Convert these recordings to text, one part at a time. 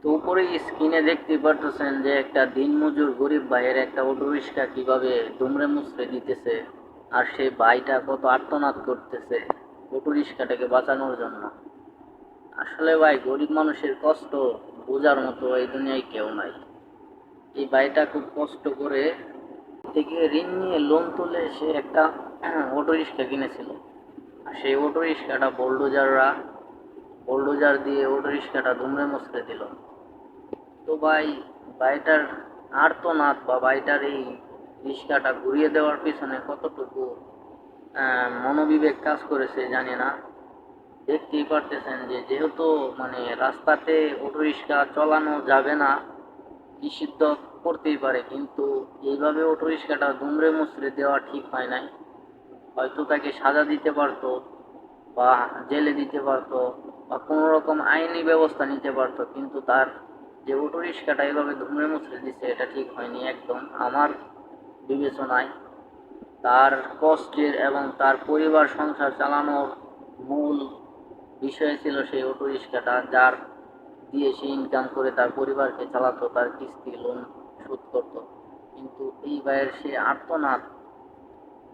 তো উপরে স্ক্রিনে দেখতে পারতেছেন যে একটা দিনমজুর গরিব ভাইয়ের একটা অটো রিক্সা কিভাবে দুমড়ে মুচড়ে দিতেছে, আর সেই ভাইটা কত আর্তনাদ করতেছে অটো রিক্সাটাকে বাঁচানোর জন্য। আসলে ভাই, গরিব মানুষের কষ্ট বোঝার মতো এই দুনিয়ায় কেউ নাই। এই ভাইটা খুব কষ্ট করে থেকে ঋণ নিয়ে লোন তুলে সে একটা অটো রিক্সা কিনেছিল। আর সেই অটো রিক্সাটা বোল্ডোজার দিয়ে অটো রিক্সাটা দুমড়ে মুচড়ে দিল। তো ভাই, ভাইটার আর্তনাদ বা ভাইটার এই রিক্সাটা ঘুরিয়ে দেওয়ার পিছনে কতটুকু মনোবিবেক কাজ করেছে জানি না। দেখতেই পারতেছেন যে যেহেতু মানে রাস্তাতে অটো রিক্সা চালানো যাবে না, নিষিদ্ধ করতেই পারে, কিন্তু এইভাবে অটো রিক্সাটা দুমড়ে মুচড়ে দেওয়া ঠিক হয় নাই। হয়তো তাকে সাজা দিতে পারতো বা জেলে দিতে পারতো বা কোনো রকম আইনি ব্যবস্থা নিতে পারতো, কিন্তু তার যে অটো রিক্সাটা এভাবে দুমড়ে মুচড়ে দিচ্ছে এটা ঠিক হয়নি একদম আমার বিবেচনায়। তার কষ্টের এবং তার পরিবার সংসার চালানোর মূল বিষয় ছিল সেই অটো রিক্সাটা, যার দিয়ে সে ইনকাম করে তার পরিবারকে চালাতো, তার কিস্তি লোন শোধ করতো। কিন্তু এই ভাইয়ের সে আর্তনাদ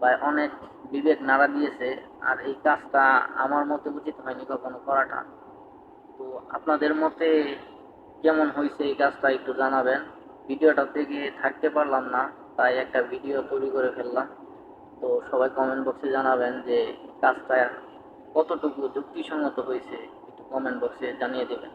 বা অনেক বিবেক নাড়া দিয়েছে। আর এই কাজটা আমার মতে উচিত হয়নি কখনো করাটা। তো আপনাদের মতে কেমন হয়েছে এই কাজটা একটু জানাবেন। ভিডিওটা থেকে থাকতে পারলাম না, তাই একটা ভিডিও তৈরি করে ফেললাম। তো সবাই কমেন্ট বক্সে জানাবেন যে কাজটা কতটুকু যুক্তিসঙ্গত হয়েছে, একটু কমেন্ট বক্সে জানিয়ে দেবেন।